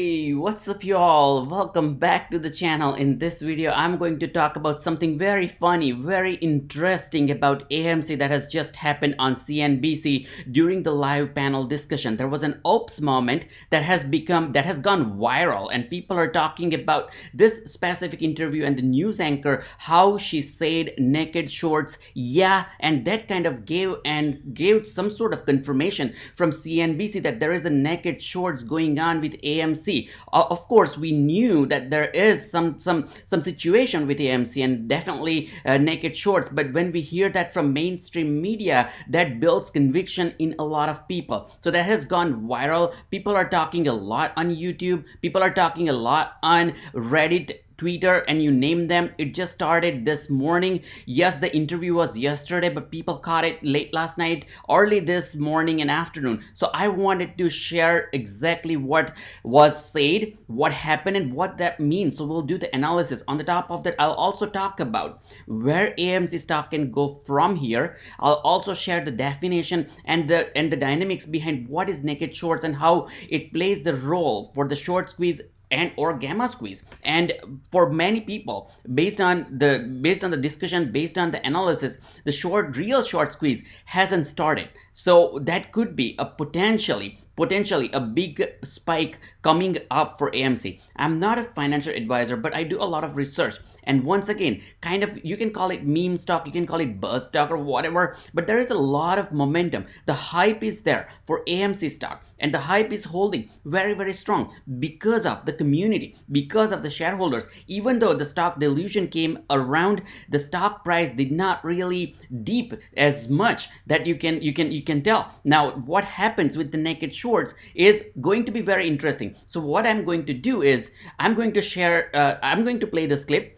Hey, what's up y'all? Welcome back to the channel. In this video, I'm going to talk about something very funny, very interesting about AMC that has just happened on CNBC during the live panel discussion. There was an oops moment that has gone viral, and people are talking about this specific interview and the news anchor, how she said naked shorts, yeah, and that kind of gave some sort of confirmation from CNBC that there is a naked shorts going on with AMC. Of course, we knew that there is some situation with AMC and definitely naked shorts, but when we hear that from mainstream media, that builds conviction in a lot of people. So that has gone viral. People are talking a lot on YouTube. People are talking a lot on Reddit, Twitter, and you name them. It just started this morning. Yes, the interview was yesterday, but people caught it late last night, early this morning and afternoon. So I wanted to share exactly what was said, what happened, and what that means. So we'll do the analysis. On the top of that, I'll also talk about where AMC stock can go from here. I'll also share the definition and the dynamics behind what is naked shorts and how it plays the role for the short squeeze and or gamma squeeze. And for many people, based on the discussion, based on the analysis, the real short squeeze hasn't started. So that could be a potentially a big spike coming up for AMC. I'm not a financial advisor, but I do a lot of research. And once again, kind of, you can call it meme stock, you can call it buzz stock or whatever, but there is a lot of momentum. The hype is there for AMC stock, and the hype is holding very, very strong because of the community, because of the shareholders. Even though the stock dilution came around, the stock price did not really deep as much that you can tell. Now, what happens with the naked shorts is going to be very interesting. So what I'm going to do is I'm going to play this clip.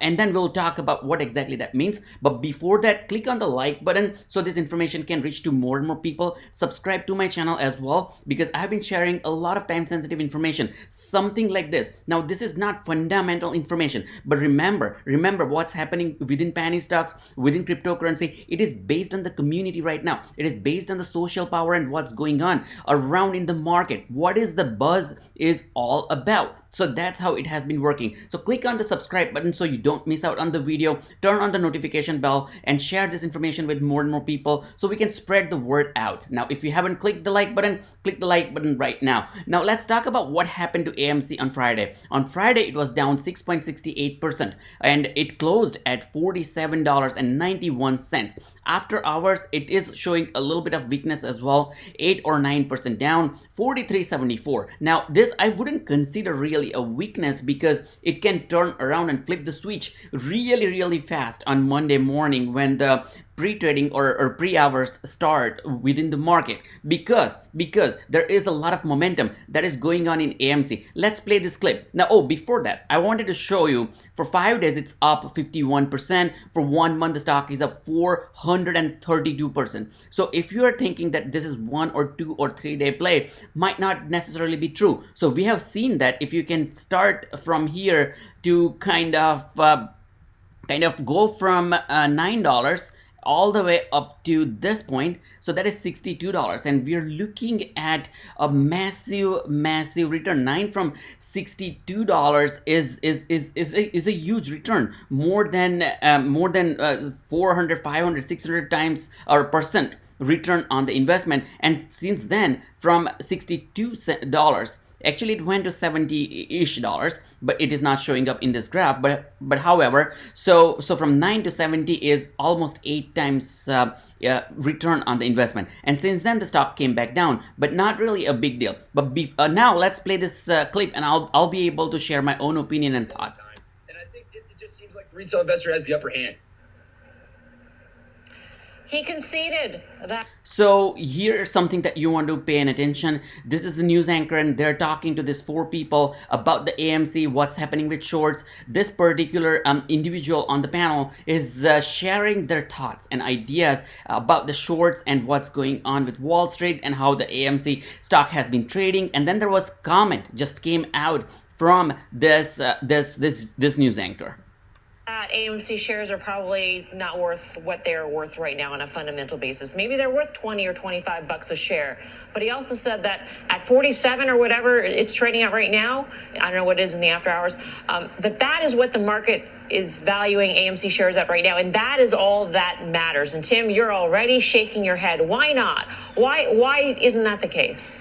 And then we'll talk about what exactly that means. But before that, click on the like button so this information can reach to more and more people. Subscribe to my channel as well, because I've been sharing a lot of time sensitive information, something like this. Now, this is not fundamental information, but remember what's happening within penny stocks, within cryptocurrency. It is based on the community right now. It is based on the social power and what's going on around in the market. What is the buzz is all about. So that's how it has been working. So click on the subscribe button so you don't miss out on the video. Turn on the notification bell and share this information with more and more people so we can spread the word out. Now, if you haven't clicked the like button, click the like button right now. Now, let's talk about what happened to AMC on Friday. On Friday, it was down 6.68% and it closed at $47.91. After hours, it is showing a little bit of weakness as well, 8 or 9% down, 43.74. Now, this I wouldn't consider really a weakness because it can turn around and flip the switch really fast on Monday morning when the pre-trading or pre-hours start within the market, because there is a lot of momentum that is going on in AMC. Let's play this clip. Now, before that, I wanted to show you for 5 days it's up 51%. For 1 month, the stock is up 432%. So if you are thinking that this is 1 or 2 or 3 day play, might not necessarily be true. So we have seen that if you can start from here to kind of go from $9 all the way up to this point, so that is $62, and we're looking at a massive return. 9 from $62 is a huge return, more than 400, 500, 600 times or percent return on the investment. And since then, from $62, actually it went to $70-ish, but it is not showing up in this graph. But however, so from 9 to 70 is almost 8 times return on the investment. And since then, the stock came back down, but not really a big deal. But now let's play this clip, and I'll be able to share my own opinion and thoughts. And I think it just seems like the retail investor has the upper hand. He conceded that. So here's something that you want to pay attention. This is the news anchor, and they're talking to these 4 people about the AMC, what's happening with shorts. This particular individual on the panel is sharing their thoughts and ideas about the shorts and what's going on with Wall Street and how the AMC stock has been trading. And then there was comment just came out from this news anchor. AMC shares are probably not worth what they're worth right now on a fundamental basis. Maybe they're worth 20 or 25 bucks a share. But he also said that at 47 or whatever it's trading at right now, I don't know what it is in the after hours, that is what the market is valuing AMC shares at right now. And that is all that matters. And Tim, you're already shaking your head. Why not? Why isn't that the case?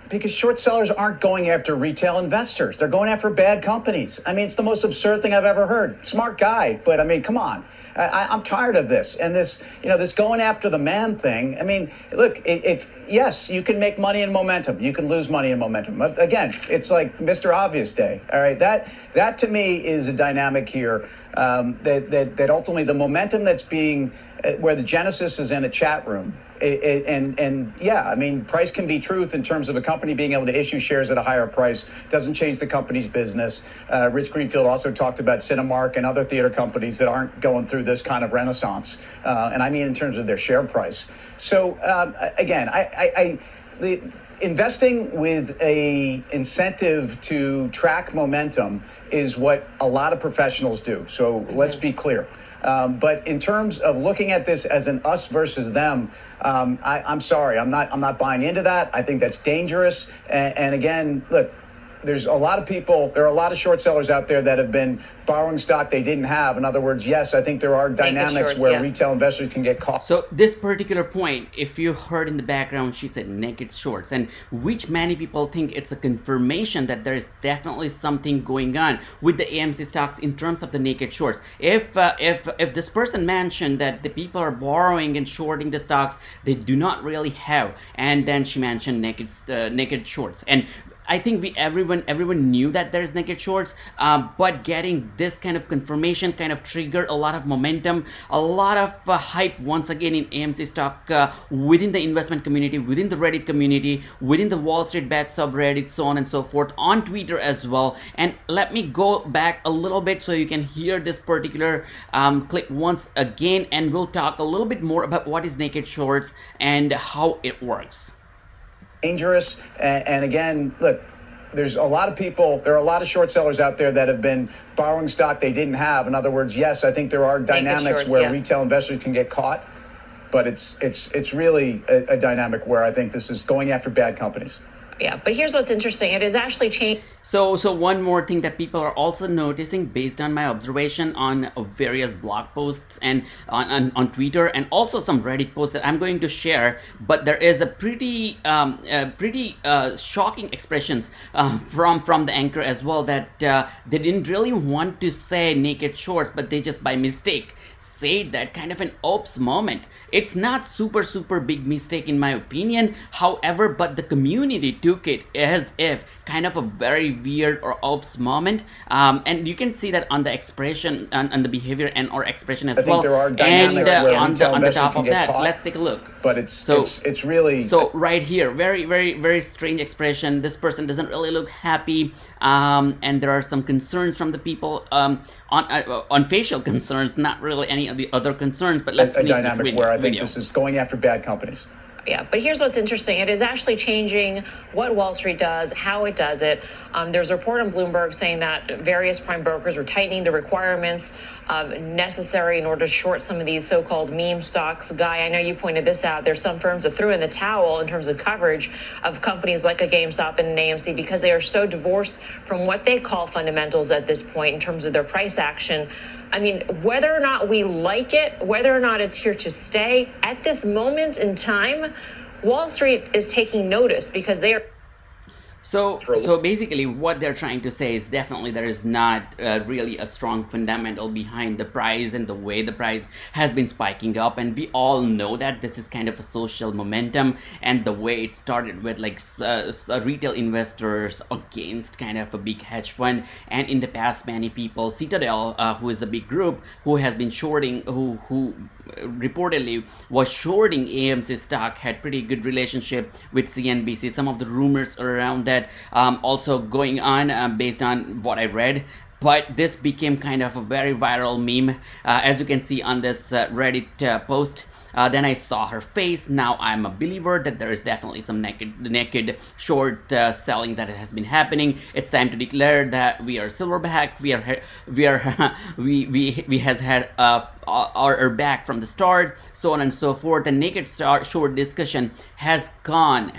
Because short sellers aren't going after retail investors. They're going after bad companies. I mean, it's the most absurd thing I've ever heard. Smart guy, but I mean, come on. I'm tired of this. And this, this going after the man thing. I mean, look, yes, you can make money in momentum. You can lose money in momentum. But again, it's like Mr. Obvious Day. All right. That to me is a dynamic here that ultimately the momentum that's being where the genesis is in a chat room. And yeah, I mean, price can be truth in terms of a company being able to issue shares at a higher price. Doesn't change the company's business. Rich Greenfield also talked about Cinemark and other theater companies that aren't going through this kind of renaissance. And I mean, in terms of their share price. So again, the investing with a incentive to track momentum is what a lot of professionals do. So let's be clear. But in terms of looking at this as an us versus them, I'm sorry, I'm not buying into that. I think that's dangerous. And again, look, there's a lot of people, there are a lot of short sellers out there that have been borrowing stock they didn't have. In other words, yes, I think there are dynamics where retail investors can get caught. So this particular point, if you heard in the background, she said naked shorts, and which many people think it's a confirmation that there is definitely something going on with the AMC stocks in terms of the naked shorts. If this person mentioned that the people are borrowing and shorting the stocks they do not really have, and then she mentioned naked shorts, and I think everyone knew that there's naked shorts, but getting this kind of confirmation kind of triggered a lot of momentum, a lot of hype once again in AMC stock within the investment community, within the Reddit community, within the Wall Street Bet subreddit, so on and so forth, on Twitter as well. And let me go back a little bit so you can hear this particular clip once again, and we'll talk a little bit more about what is naked shorts and how it works. Dangerous. And again, look, there's a lot of people, there are a lot of short sellers out there that have been borrowing stock they didn't have. In other words, yes, I think there are dynamics where retail investors can get caught, but it's really a dynamic where I think this is going after bad companies. Yeah, but here's what's interesting. It is actually changed. So one more thing that people are also noticing based on my observation on various blog posts and on Twitter, and also some Reddit posts that I'm going to share, but there is a pretty shocking expressions from the anchor as well, that they didn't really want to say naked shorts, but they just by mistake said that, kind of an oops moment. It's not super big mistake in my opinion, however, but the community took it as if kind of a very weird or oops moment, and you can see that on the expression and the behavior and or expression as well. I think there are dynamics where on retail the top can of get that, caught, let's take a look. But it's really so right here, very strange expression. This person doesn't really look happy, and there are some concerns from the people on facial concerns, not really any of the other concerns. But let's finish a dynamic this where I think this is going after bad companies. Yeah, but here's what's interesting. It is actually changing what Wall Street does, how it does it. There's a report on Bloomberg saying that various prime brokers are tightening the requirements necessary in order to short some of these so-called meme stocks. Guy, I know you pointed this out. There's some firms that threw in the towel in terms of coverage of companies like a GameStop and an AMC because they are so divorced from what they call fundamentals at this point in terms of their price action. I mean, whether or not we like it, whether or not it's here to stay, at this moment in time, Wall Street is taking notice because they are. So basically what they're trying to say is definitely there is not really a strong fundamental behind the price and the way the price has been spiking up, and we all know that this is kind of a social momentum, and the way it started with like retail investors against kind of a big hedge fund, and in the past many people, Citadel, who is the big group who has been shorting, who reportedly was shorting AMC stock, had pretty good relationship with CNBC. Some of the rumors around that also going on based on what I read. But this became kind of a very viral meme, as you can see on this Reddit post. Then I saw her face. Now I'm a believer that there is definitely some naked short selling that has been happening. It's time to declare that we are silverback. We has had our back from the start, so on and so forth. The naked short discussion has gone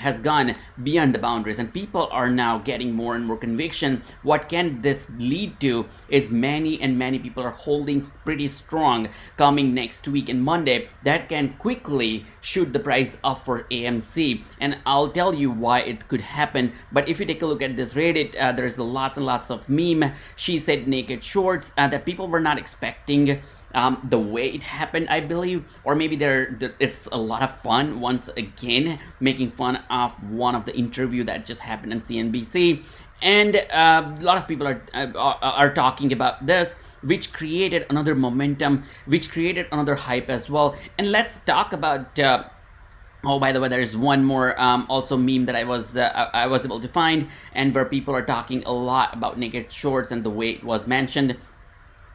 beyond the boundaries, and people are now getting more and more conviction. What can this lead to is many people are holding pretty strong coming next week and Monday. That can quickly shoot the price up for AMC, and I'll tell you why it could happen. But if you take a look at this Reddit, there's lots and lots of meme. She said naked shorts that people were not expecting. The way it happened, I believe, or maybe it's a lot of fun once again, making fun of one of the interview that just happened on CNBC, and a lot of people are talking about this, which created another momentum, which created another hype as well. And let's talk about. Oh, by the way, there is one more also meme that I was able to find, and where people are talking a lot about naked shorts and the way it was mentioned.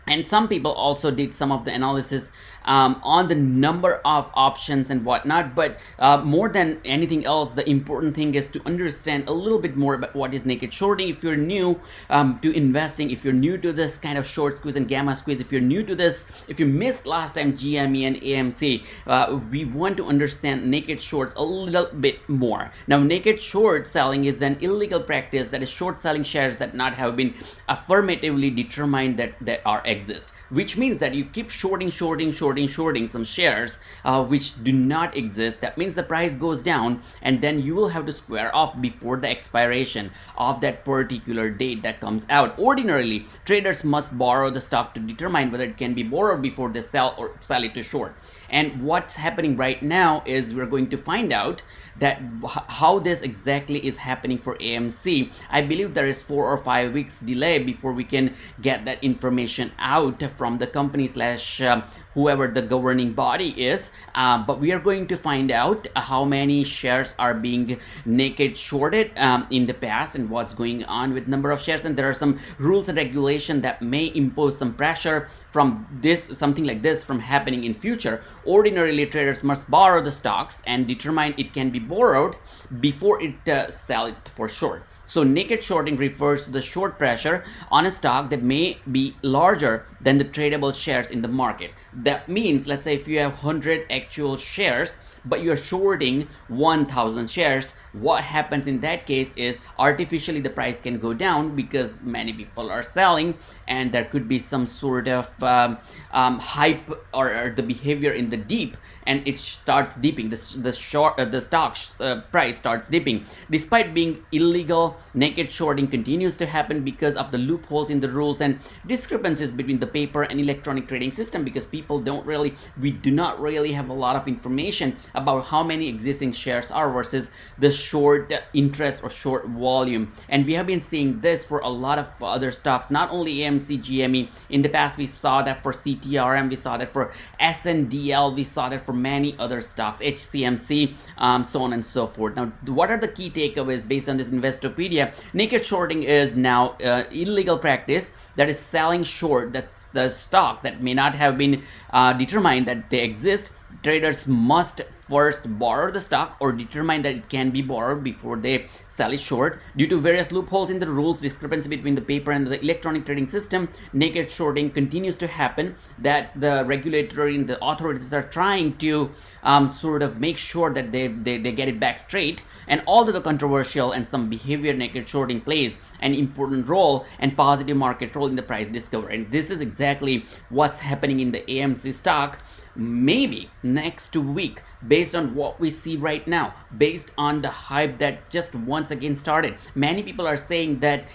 And some people also did some of the analysis on the number of options and whatnot. But more than anything else, the important thing is to understand a little bit more about what is naked shorting. If you're new to investing, if you're new to this kind of short squeeze and gamma squeeze, if you're new to this, if you missed last time GME and AMC, we want to understand naked shorts a little bit more. Now, naked short selling is an illegal practice that is short selling shares that not have been affirmatively determined that are exist, which means that you keep shorting some shares which do not exist. That means the price goes down, and then you will have to square off before the expiration of that particular date that comes out. Ordinarily, traders must borrow the stock to determine whether it can be borrowed before they sell it to short. And what's happening right now is we're going to find out that how this exactly is happening for AMC. I believe there is 4 or 5 weeks delay before we can get that information out from the company slash whoever the governing body is, but we are going to find out how many shares are being naked shorted in the past and what's going on with number of shares. And there are some rules and regulation that may impose some pressure from this, something like this, from happening in future. Ordinarily, traders must borrow the stocks and determine it can be borrowed before it sell it for short. So naked shorting refers to the short pressure on a stock that may be larger than the tradable shares in the market. That means, let's say if you have 100 actual shares, but you're shorting 1,000 shares, what happens in that case is artificially the price can go down because many people are selling, and there could be some sort of hype or the behavior in the deep, and it starts dipping. The stock price starts dipping. Despite being illegal, naked shorting continues to happen because of the loopholes in the rules and discrepancies between the paper and electronic trading system, because we do not really have a lot of information about how many existing shares are versus the short interest or short volume. And we have been seeing this for a lot of other stocks, not only AMC, GME. In the past, we saw that for CTRM, we saw that for SNDL, we saw that for many other stocks, HCMC, so on and so forth. Now, what are the key takeaways based on this Investopedia? Naked shorting is now illegal practice that is selling short, that's the stocks that may not have been determined that they exist. Traders must first borrow the stock or determine that it can be borrowed before they sell it short. Due to various loopholes in the rules, discrepancy between the paper and the electronic trading system, naked shorting continues to happen, that the regulatory and the authorities are trying to sort of make sure that they get it back straight. And although the controversial and some behavior, naked shorting plays an important role and positive market role in the price discovery. And this is exactly what's happening in the AMC stock. Maybe next week, based on what we see right now, based on the hype that just once again started. Many people are saying that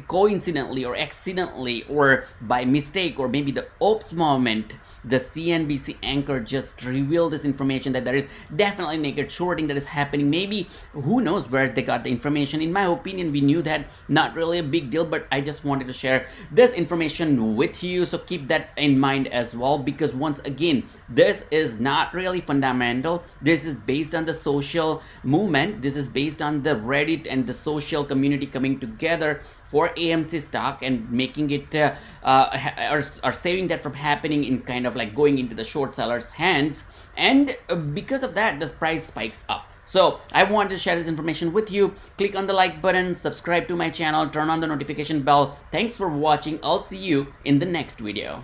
coincidentally or accidentally or by mistake or maybe the oops moment, the CNBC anchor just revealed this information that there is definitely naked shorting that is happening. Maybe, who knows where they got the information. In my opinion, we knew that, not really a big deal, but I just wanted to share this information with you. So keep that in mind as well, because once once again, this is not really fundamental. This is based on the social movement. This is based on the Reddit and the social community coming together for AMC stock and making it or saving that from happening in kind of like going into the short sellers' hands, and because of that the price spikes up. So I wanted to share this information with you. Click on the like button, subscribe to my channel, turn on the notification bell. Thanks for watching. I'll see you in the next video.